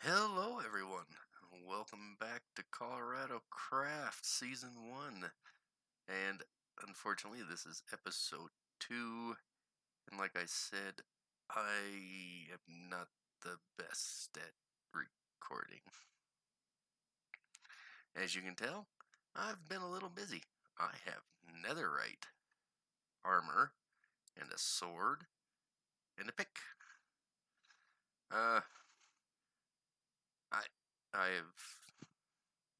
Hello, everyone. Welcome back to Colorado Craft Season 1. And unfortunately, this is episode 2. And like I said, I am not the best at recording. As you can tell, I've been a little busy. I have netherite armor and a sword and a pick. Uh, I I have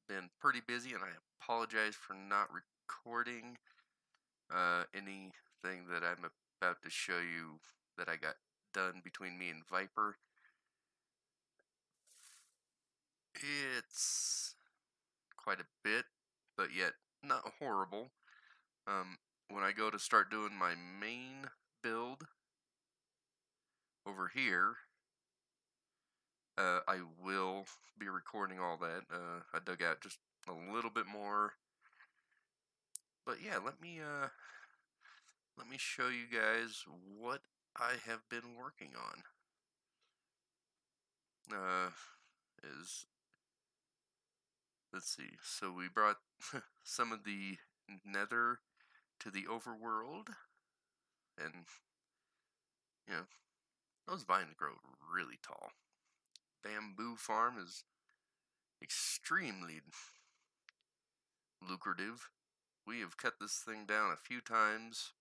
been pretty busy, and I apologize for not recording anything that I'm about to show you that I got done between me and Viper. It's quite a bit, but yet not horrible. When I go to start doing my main build over here, I will be recording all that. I dug out just a little bit more, but yeah, let me show you guys what I have been working on. Is Let's see. So we brought some of the nether to the overworld, and you know those vines grow really tall. Bamboo farm is extremely lucrative. We have cut this thing down a few times,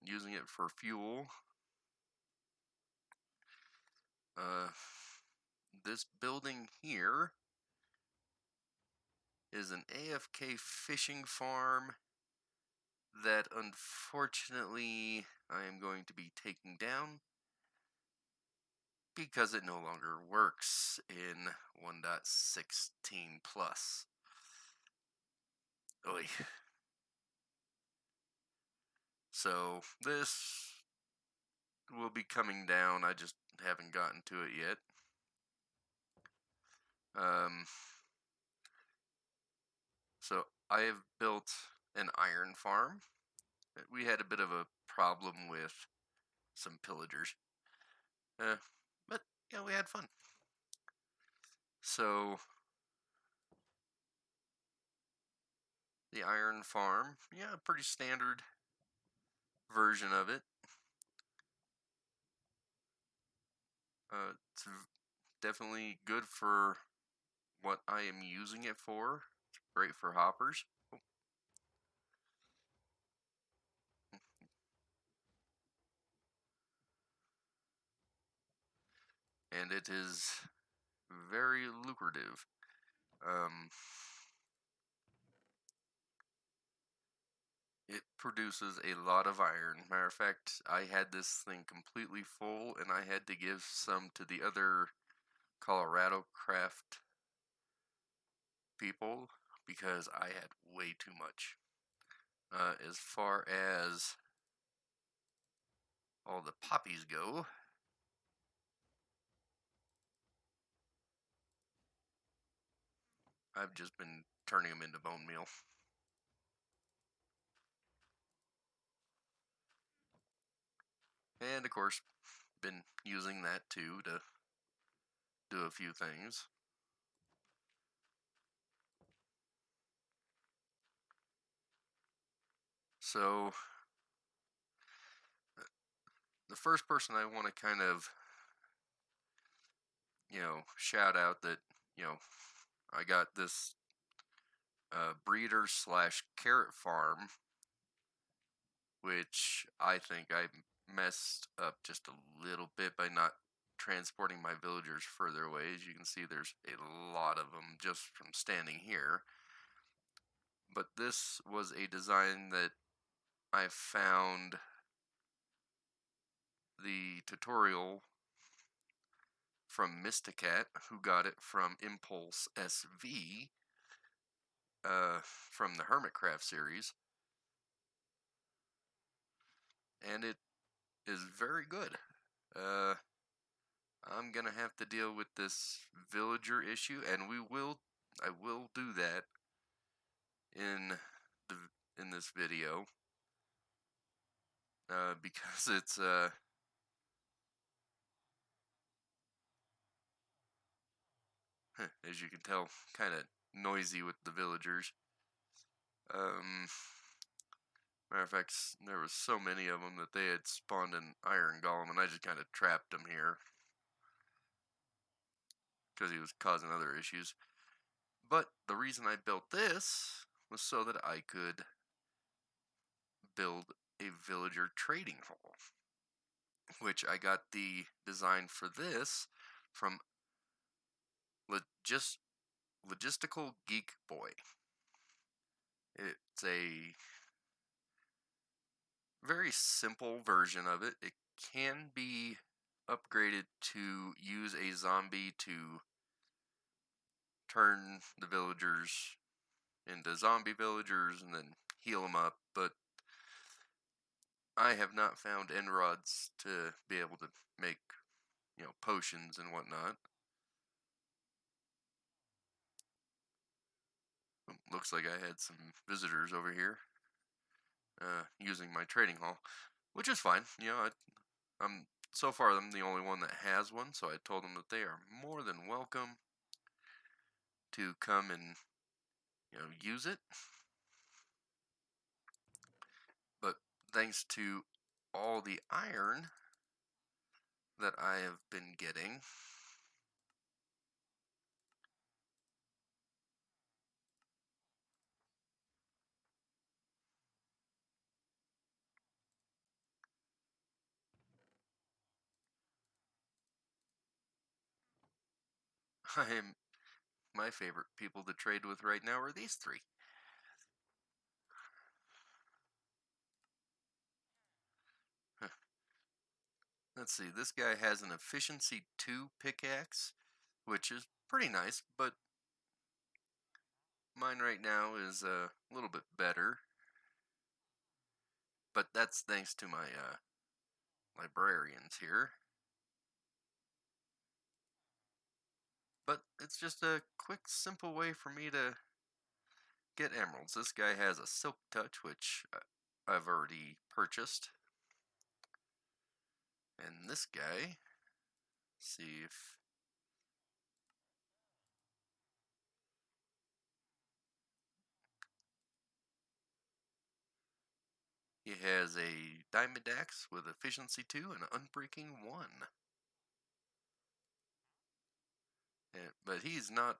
using it for fuel. Uh, this building here is an AFK fishing farm that unfortunately I am going to be taking down because it no longer works in 1.16 plus. Oy. So this will be coming down. I just haven't gotten to it yet. Um, so I have built an iron farm. We had a bit of a problem with some pillagers. But yeah, we had fun. So the iron farm, yeah, pretty standard version of it. It's definitely good for what I am using it for. It's great for hoppers. And it is very lucrative. Um, it produces a lot of iron. Matter of fact, I had this thing completely full, and I had to give some to the other Colorado craft people because I had way too much. As far as all the poppies go, I've just been turning them into bone meal. And of course, been using that too to do a few things. So, the first person I want to kind of, shout out that, I got this breeder slash carrot farm, which I think I messed up just a little bit by not transporting my villagers further away. As you can see, there's a lot of them just from standing here. But this was a design that I found the tutorial from Mysticat, who got it from Impulse SV from the Hermitcraft series, and it is very good. I'm gonna have to deal with this villager issue, and I will do that in this video because it's as you can tell, kind of noisy with the villagers. Um, Matter of fact, there was so many of them that they had spawned an iron golem, and I just kind of trapped him here because he was causing other issues. But the reason I built this was so that I could build a villager trading hall, which I got the design for this from Logistical Geek Boy. It's a very simple version of it. It can be upgraded to use a zombie to turn the villagers into zombie villagers and then heal them up, but I have not found end rods to be able to make, potions and whatnot. Looks like I had some visitors over here using my trading hall, which is fine. I'm so far I'm the only one that has one, so I told them that they are more than welcome to come and use it. But thanks to all the iron that I have been getting, I am my favorite people to trade with right now are these three. Let's see, this guy has an efficiency 2 pickaxe, which is pretty nice, but mine right now is a little bit better. But that's thanks to my librarians here. But it's just a quick, simple way for me to get emeralds. This guy has a silk touch, which I've already purchased. And this guy, see if he has a diamond axe with efficiency 2 and unbreaking 1. But he's not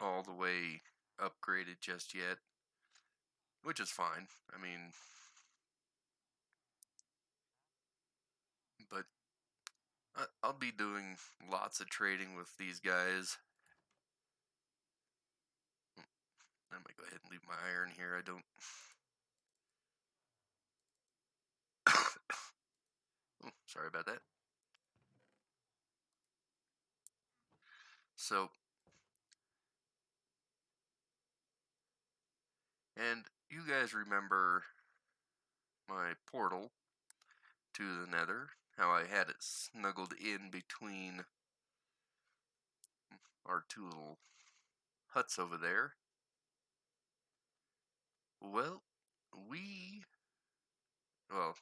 all the way upgraded just yet, which is fine. I mean, but I'll be doing lots of trading with these guys. I might go ahead and leave my iron here. I don't. Oh, sorry about that. So, and you guys remember my portal to the nether, how I had it snuggled in between our two little huts over there? Well,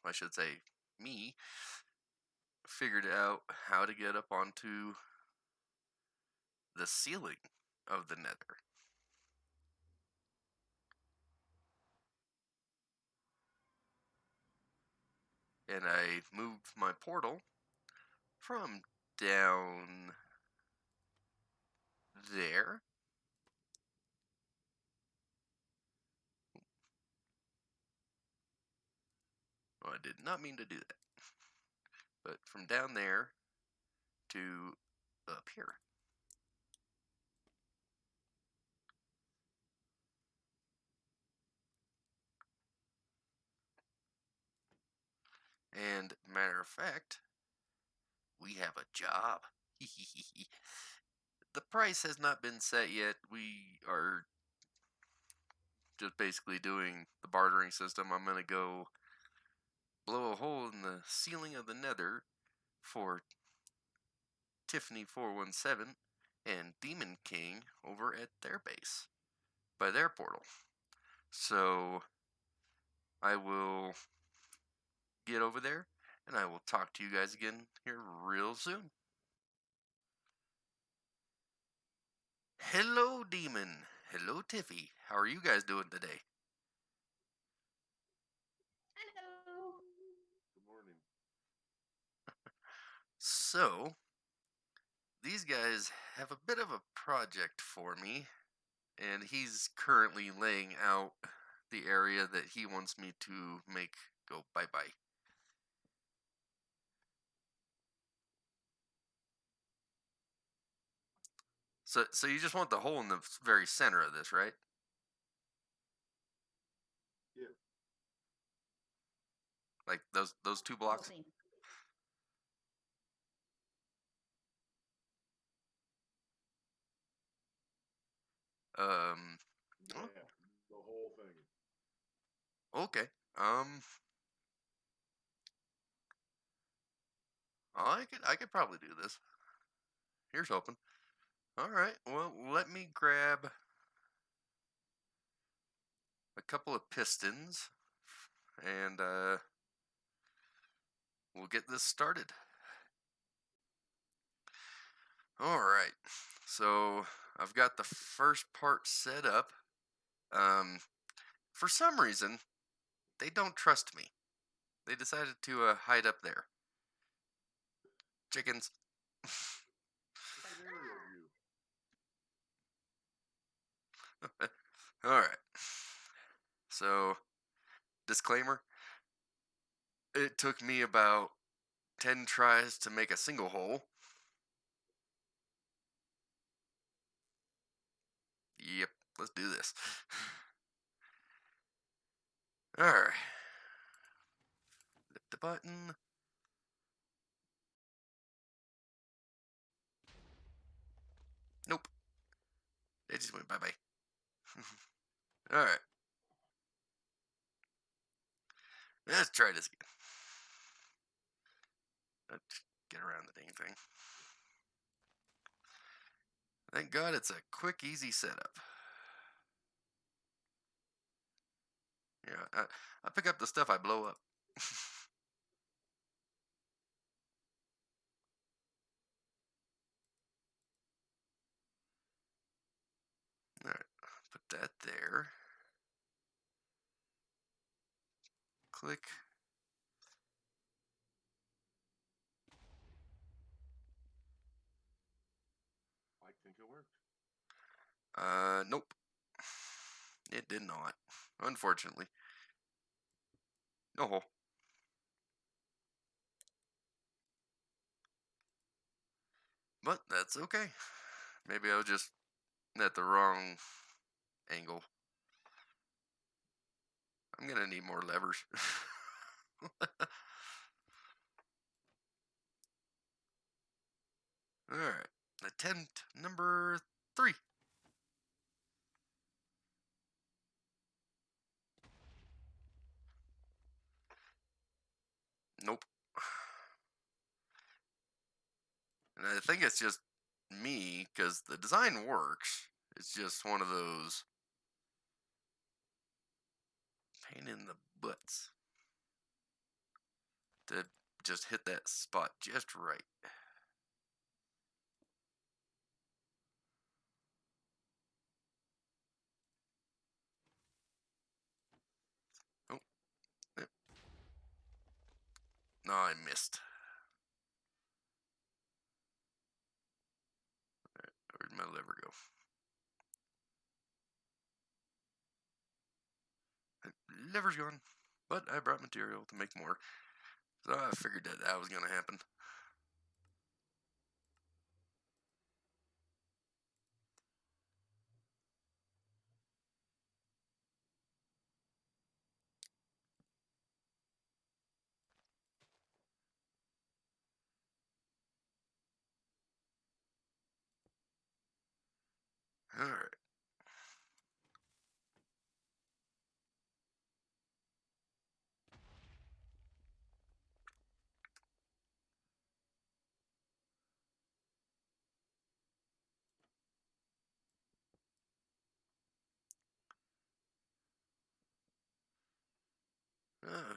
I should say me, figured out how to get up onto the ceiling of the nether. And I moved my portal from down there. Well, I did not mean to do that. But from down there to up here. And matter of fact, we have a job. The price has not been set yet. We are just basically doing the bartering system. I'm going to go blow a hole in the ceiling of the nether for Tiffany 417 and Demon King over at their base by their portal. So I will get over there and I will talk to you guys again here real soon. Hello, Demon. Hello, Tiffy. How are you guys doing today? Hello. Good morning. So, these guys have a bit of a project for me, and he's currently laying out the area that he wants me to make go bye bye. So you just want the hole in the very center of this, right? Yeah. Like those two The whole blocks. thing. Um. Yeah. The whole thing. Okay. Um. I could probably do this. Here's hoping. All right. Well, let me grab a couple of pistons, and we'll get this started. All right. So I've got the first part set up. Um, for some reason, they don't trust me. They decided to hide up there. Chickens. It's an aerial view. All right. So, disclaimer, it took me about 10 tries to make a single hole. Yep, let's do this. All right. Hit the button. Nope. It just went bye bye. All right. Let's try this again. Let's get around the dang thing. Thank God it's a quick, easy setup. Yeah, I pick up the stuff I blow up. All right, put that there. Click. I think it worked. Nope. It did not. Unfortunately. No hole. But that's okay. Maybe I was just at the wrong angle. I'm gonna need more levers. Alright. Attempt number 3. Nope. And I think it's just me, because the design works. It's just one of those pain in the butts to just hit that spot just right. Oh, eh. No, I missed. Where'd my lever go? Lever's gone. But I brought material to make more. So I figured that was going to happen. Alright. Uh,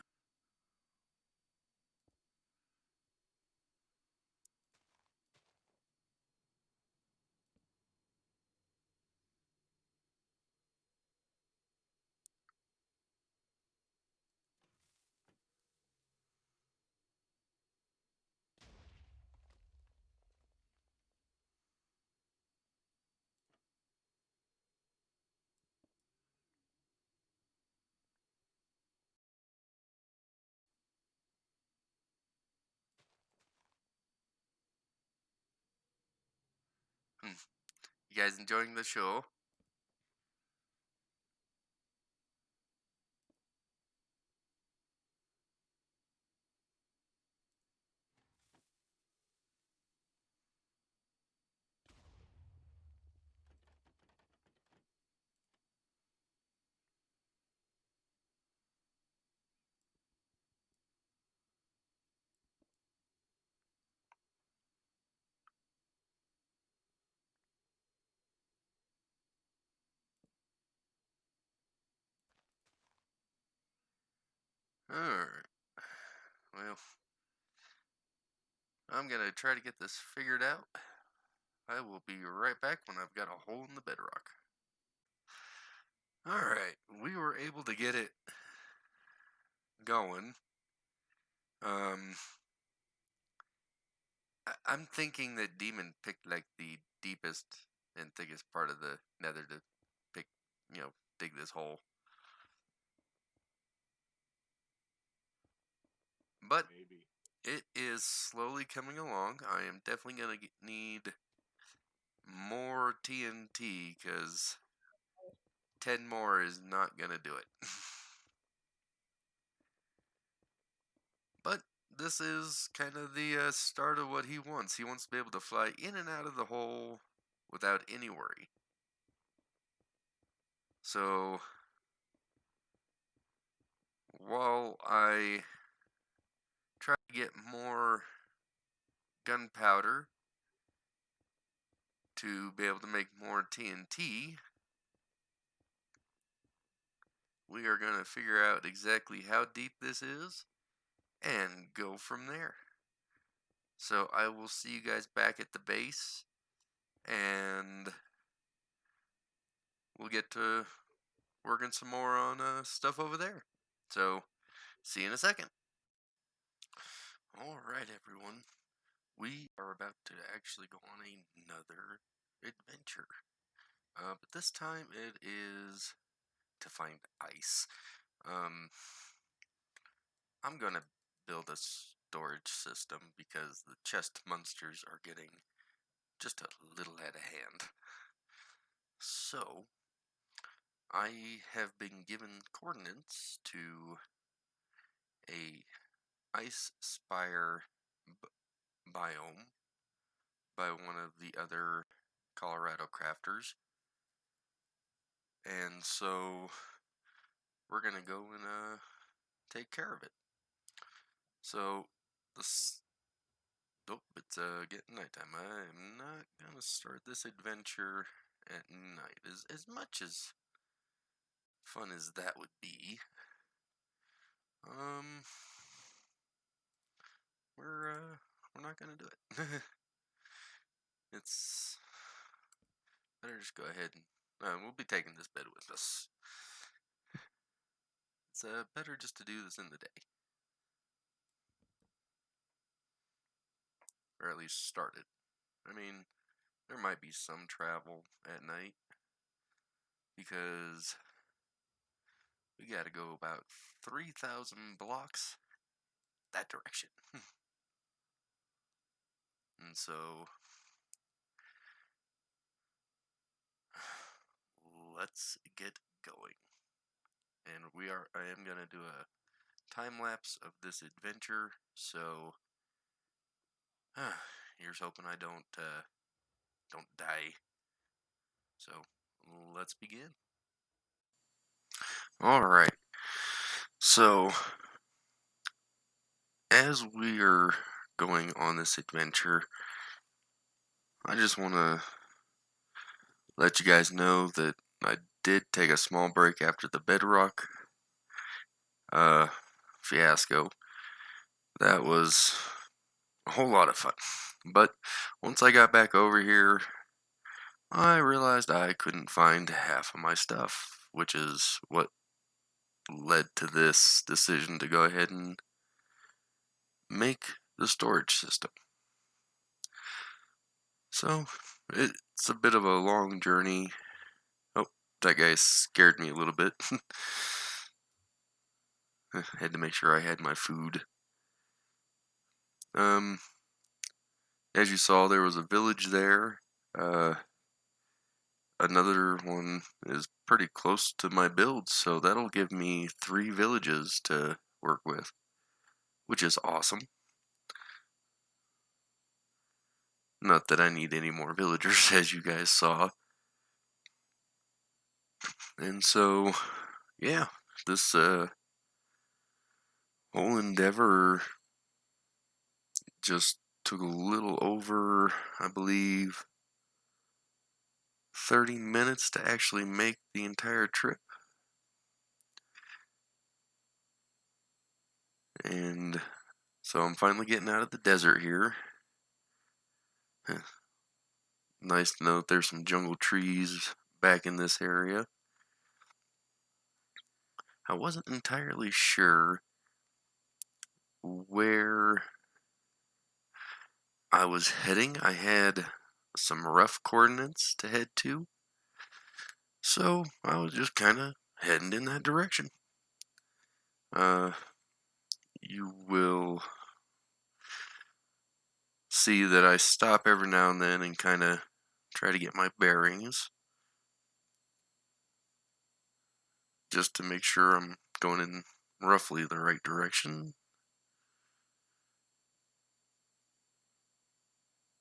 You guys enjoying the show? Alright. Well, I'm gonna try to get this figured out. I will be right back when I've got a hole in the bedrock. Alright, we were able to get it going. I'm thinking that Demon picked like the deepest and thickest part of the nether to pick, dig this hole. But Maybe. it is slowly coming along. I am definitely going to need more TNT because 10 more is not going to do it. But this is kind of the start of what he wants. He wants to be able to fly in and out of the hole without any worry. So, while I try to get more gunpowder to be able to make more TNT, we are going to figure out exactly how deep this is and go from there. So I will see you guys back at the base, and we'll get to working some more on stuff over there. So, see you in a second. Alright, everyone. We are about to actually go on another adventure. But this time it is to find ice. I'm gonna build a storage system because the chest monsters are getting just a little out of hand. So, I have been given coordinates to a ice spire biome by one of the other Colorado crafters. And so we're gonna go and take care of it. So this it's getting nighttime. I'm not gonna start this adventure at night. As much as fun as that would be. We're not gonna do it. It's better just go ahead and we'll be taking this bed with us. It's better just to do this in the day. Or at least start it. I mean, there might be some travel at night because we gotta go about 3,000 blocks that direction. And so let's get going. And I am gonna do a time lapse of this adventure, so here's hoping I don't die. So let's begin. Alright. So as we're going on this adventure, I just wanna let you guys know that I did take a small break after the bedrock fiasco. That was a whole lot of fun. But once I got back over here, I realized I couldn't find half of my stuff, which is what led to this decision to go ahead and make the storage system. So, it's a bit of a long journey. Oh, that guy scared me a little bit. I had to make sure I had my food. As you saw, there was a village there. another one is pretty close to my build, so that'll give me 3 villages to work with, which is awesome. Not that I need any more villagers, as you guys saw. And so, yeah, this whole endeavor just took a little over, I believe, 30 minutes to actually make the entire trip. And so I'm finally getting out of the desert here. Nice to know that there's some jungle trees back in this area. I wasn't entirely sure where I was heading. I had some rough coordinates to head to, so I was just kind of heading in that direction. You will see that I stop every now and then and kind of try to get my bearings, just to make sure I'm going in roughly the right direction.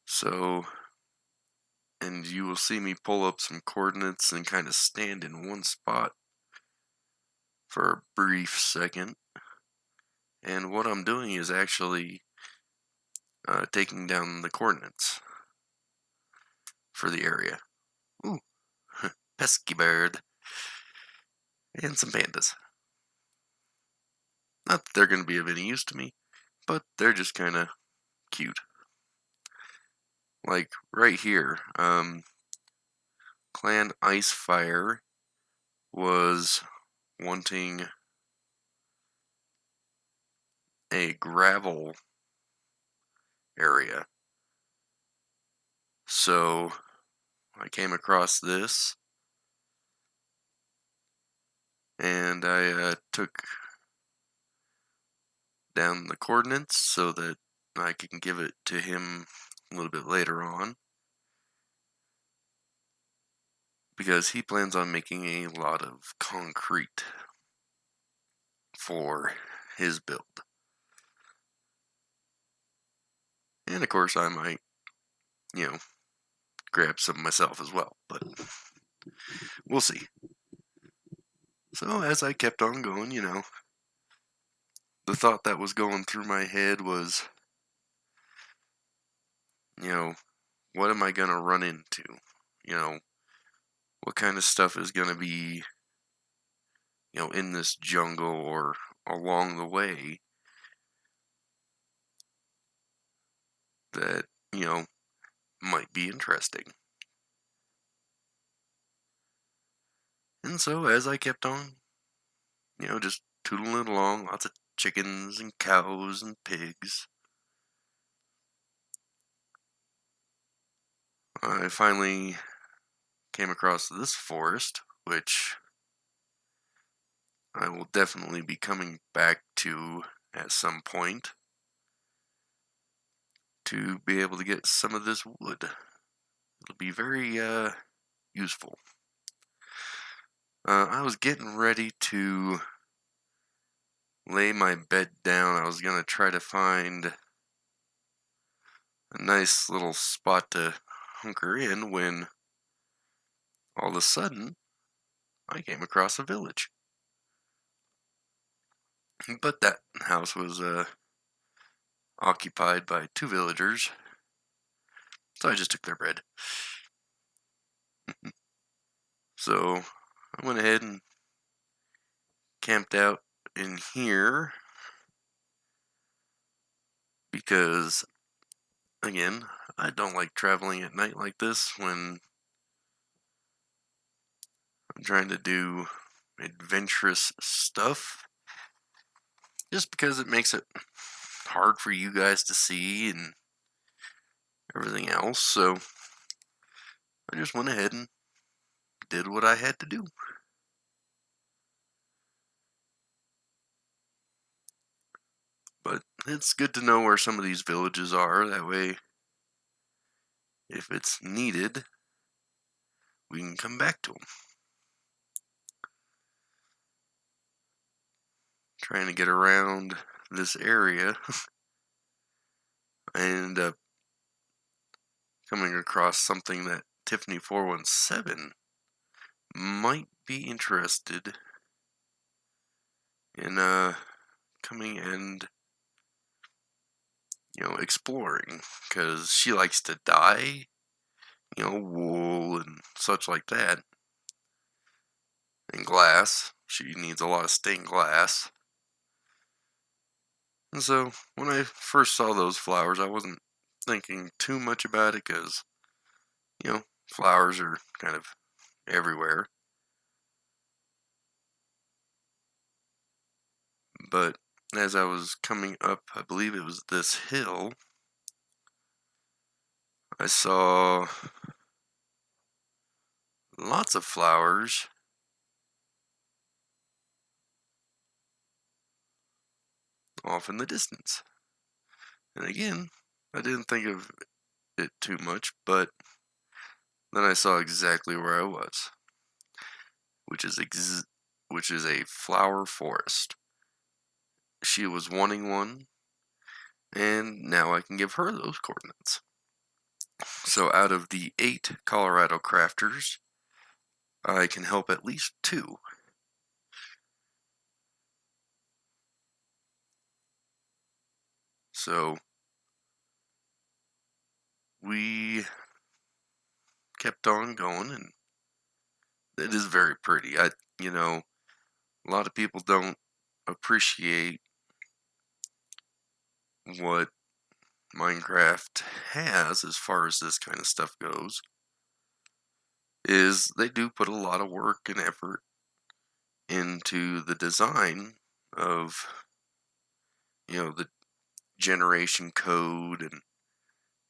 So, and you will see me pull up some coordinates and kind of stand in one spot for a brief second. And what I'm doing is actually taking down the coordinates for the area. Ooh, pesky bird. And some pandas. Not that they're going to be of any use to me, but they're just kind of cute. Like right here, Clan Icefire was wanting a gravel area. So I came across this and I took down the coordinates so that I can give it to him a little bit later on, because he plans on making a lot of concrete for his build. And of course I might, grab some myself as well, but we'll see. So as I kept on going, the thought that was going through my head was, what am I going to run into? What kind of stuff is going to be, in this jungle or along the way that, might be interesting. And so as I kept on, just tootling along, lots of chickens and cows and pigs, I finally came across this forest, which I will definitely be coming back to at some point to be able to get some of this wood. It'll be very useful. I was getting ready to lay my bed down. I was going to try to find a nice little spot to hunker in when all of a sudden I came across a village. But that house was occupied by 2 villagers, so I just took their bread. So I went ahead and camped out in here because, again, I don't like traveling at night like this when I'm trying to do adventurous stuff, just because it makes it hard for you guys to see and everything else. So I just went ahead and did what I had to do. But it's good to know where some of these villages are. That way, if it's needed, we can come back to them. Trying to get around this area, I end up coming across something that Tiffany 417 might be interested in coming and exploring, because she likes to dye, wool and such like that, and glass. She needs a lot of stained glass. And so when I first saw those flowers, I wasn't thinking too much about it, because flowers are kind of everywhere. But as I was coming up, I believe it was this hill, I saw lots of flowers off in the distance. And again, I didn't think of it too much, but then I saw exactly where I was, which is a flower forest. She was wanting one, and now I can give her those coordinates. So out of the 8 Colorado crafters, I can help at least 2. So we kept on going, and it is very pretty. A lot of people don't appreciate what Minecraft has as far as this kind of stuff goes, is they do put a lot of work and effort into the design of the generation code and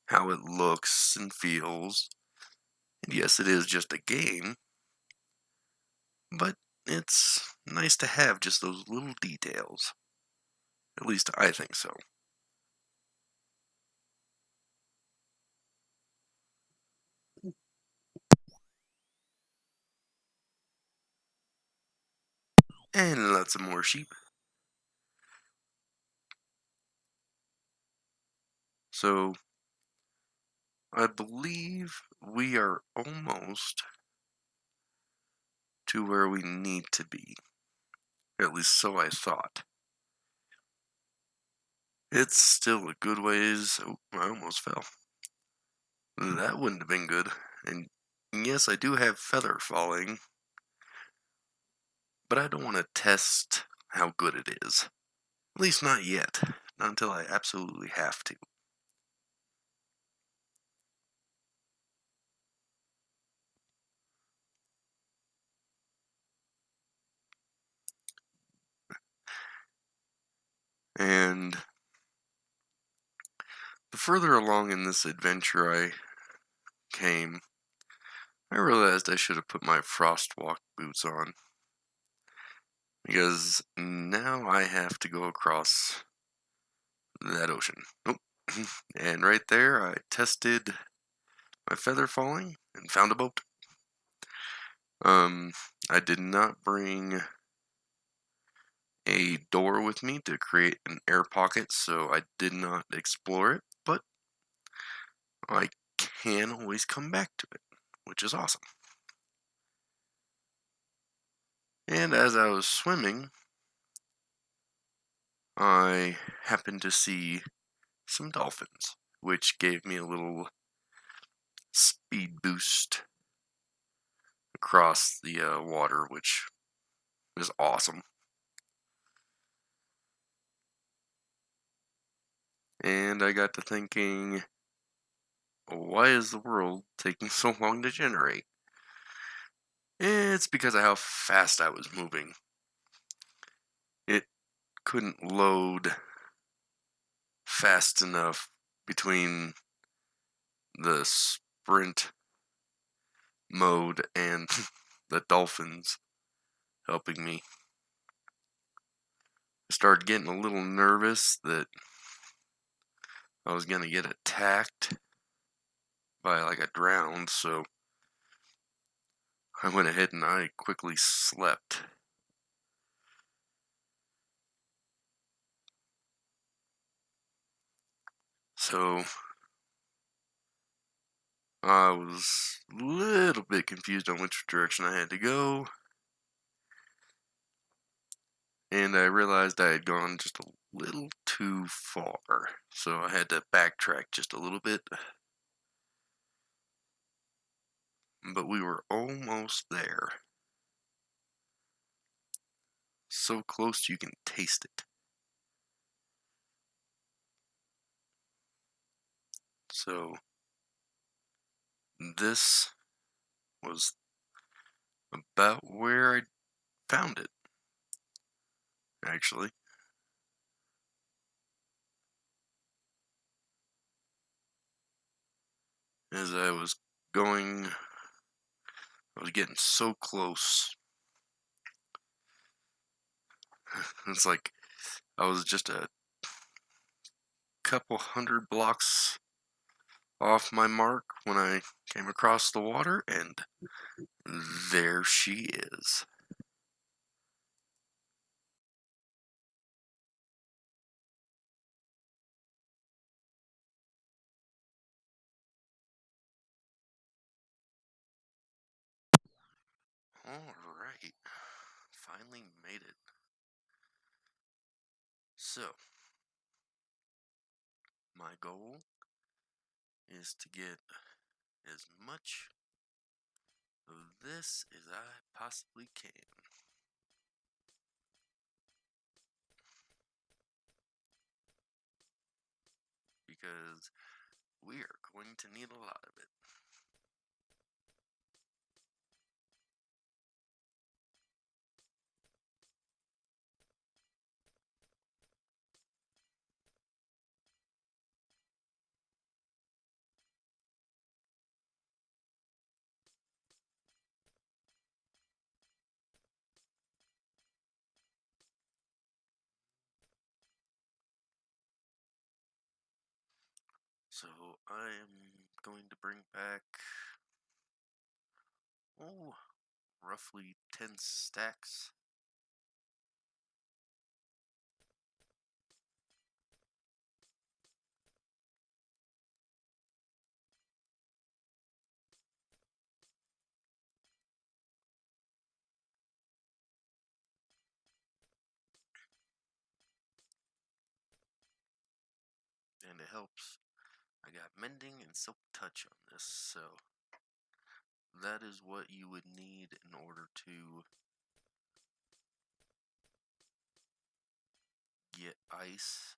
how it looks and feels. And yes, it is just a game, but it's nice to have just those little details. At least I think so. And lots of more sheep. So I believe we are almost to where we need to be. At least so I thought. It's still a good ways. Oh, I almost fell. That wouldn't have been good. And yes, I do have feather falling, but I don't want to test how good it is. At least not yet. Not until I absolutely have to. And the further along in this adventure I came, I realized I should have put my frostwalk boots on, because now I have to go across that ocean. Oh, and right there I tested my feather falling and found a boat. I did not bring a door with me to create an air pocket, so I did not explore it, but I can always come back to it, which is awesome. And as I was swimming, I happened to see some dolphins, which gave me a little speed boost across the water, which is awesome. And I got to thinking, why is the world taking so long to generate? It's because of how fast I was moving. It couldn't load fast enough between the sprint mode and the dolphins helping me. I started getting a little nervous that I was going to get attacked by like a drowned, so I went ahead and I quickly slept. So I was a little bit confused on which direction I had to go, and I realized I had gone just a little too far, so I had to backtrack just a little bit. But we were almost there. So close you can taste it. So this was about where I found it, actually. As I was going, I was getting so close. It's like I was just a couple hundred blocks off my mark when I came across the water, and there she is. Alright, finally made it. So, my goal is to get as much of this as I possibly can. Because we are going to need a lot of it. So I am going to bring back, roughly 10 stacks. And it helps. I got mending and silk touch on this, so that is what you would need in order to get ice.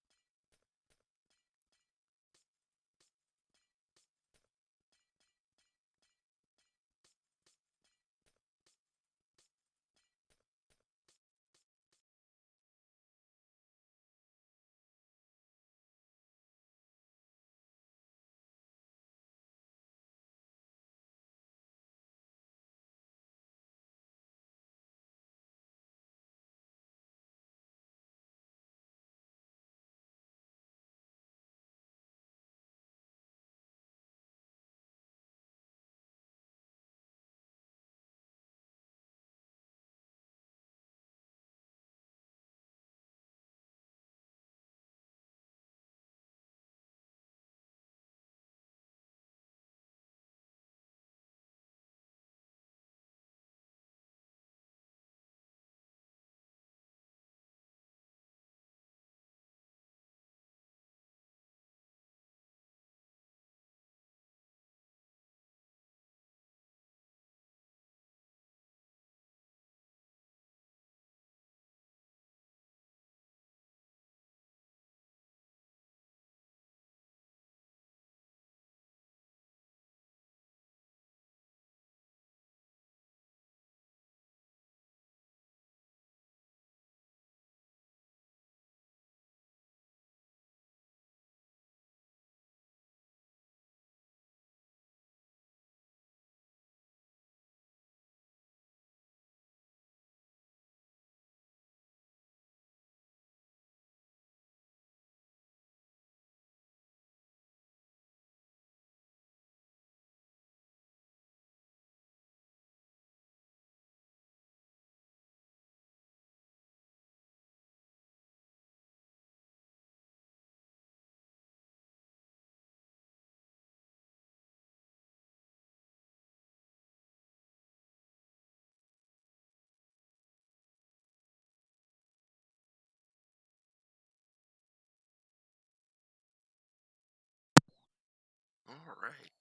All right.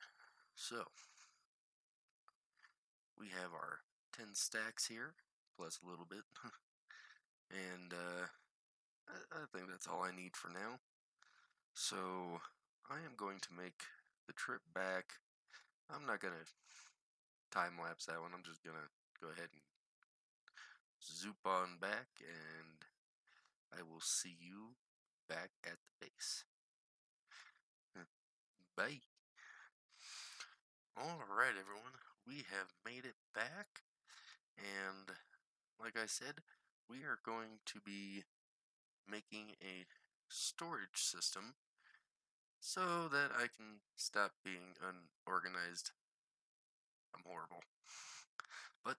So we have our 10 stacks here, plus a little bit. and I think that's all I need for now. So I am going to make the trip back. I'm not going to time lapse that one. I'm just going to go ahead and zoop on back, and I will see you back at the base. Bye. Alright, everyone. We have made it back, and like I said, we are going to be making a storage system so that I can stop being unorganized. I'm horrible. But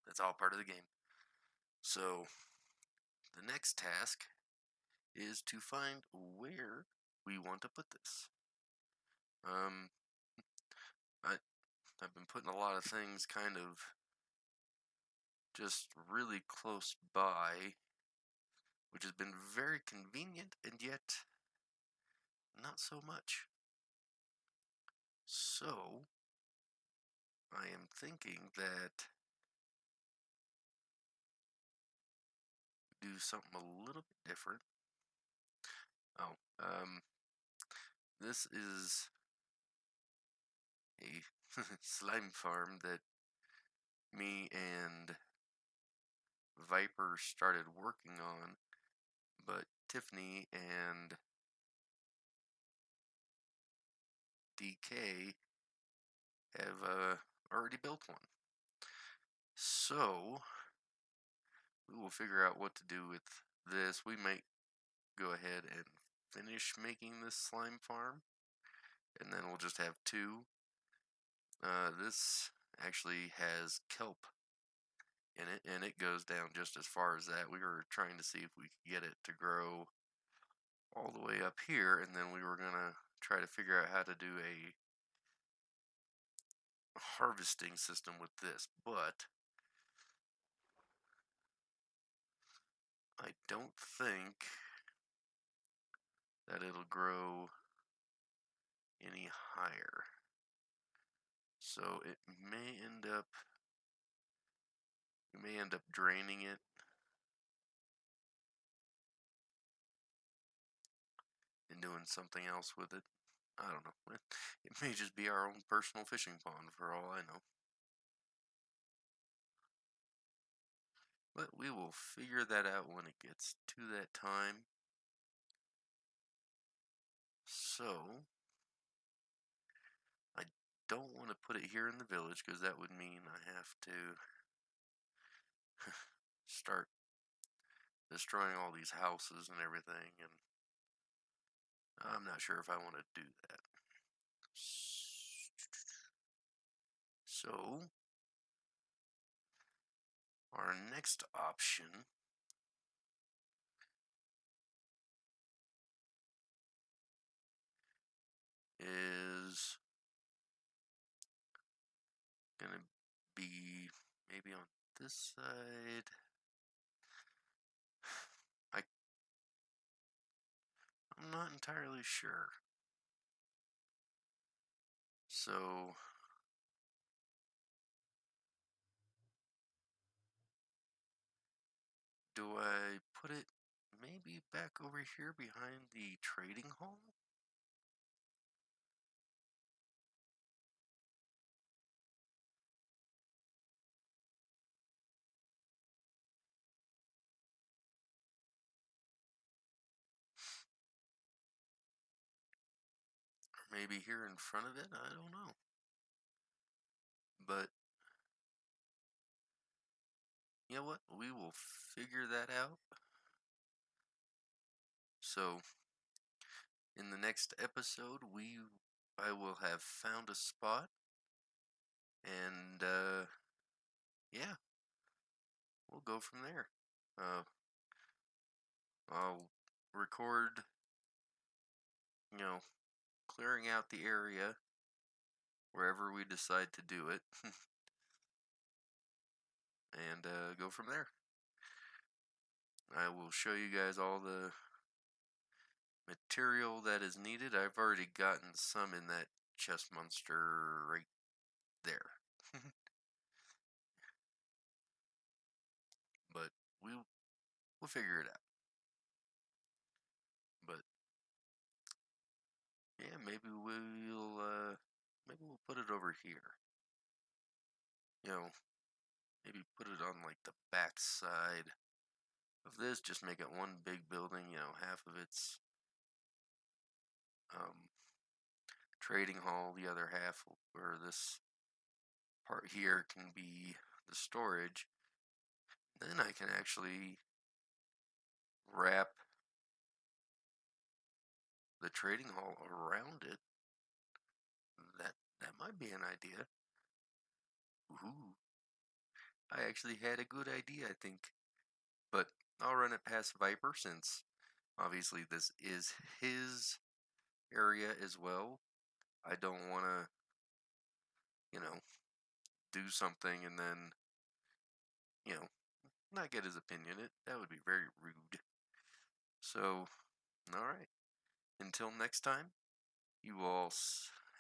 that's all part of the game. So, the next task is to find where we want to put this. Um, I've been putting a lot of things kind of just really close by, which has been very convenient and yet not so much. So, I am thinking that do something a little bit different. Oh, this is a slime farm that me and Viper started working on, but Tiffany and DK have already built one. So, we will figure out what to do with this. We might go ahead and finish making this slime farm, and then we'll just have two. This actually has kelp in it, and it goes down just as far as that. We were trying to see if we could get it to grow all the way up here, and then we were gonna try to figure out how to do a harvesting system with this, but I don't think that it'll grow any higher. So it may end up, we may end up draining it and doing something else with it. I don't know. It may just be our own personal fishing pond for all I know. But we will figure that out when it gets to that time. So, I don't want to put it here in the village because that would mean I have to start destroying all these houses and everything, and I'm not sure if I want to do that. So, our next option is going to be maybe on this side. I'm not entirely sure. So, do I put it maybe back over here behind the trading hall? Or maybe here in front of it? I don't know. But, you know what? We will figure that out. So, in the next episode, I will have found a spot, and yeah, we'll go from there. Uh, I'll record, you know, clearing out the area wherever we decide to do it, and go from there. I will show you guys all the material that is needed. I've already gotten some in that chess monster right there. But we'll figure it out. But yeah, maybe we'll put it over here. You know, maybe put it on like the back side of this. Just make it one big building. You know, half of it's um, trading hall, the other half, or this part here can be the storage. Then I can actually wrap the trading hall around it. That might be an idea. Ooh, I actually had a good idea, I think. But I'll run it past Viper since obviously this is his area as well. I don't want to, you know, do something and then, you know, not get his opinion. That would be very rude. So, all right. Until next time, you all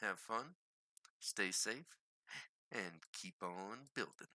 have fun, stay safe, and keep on building.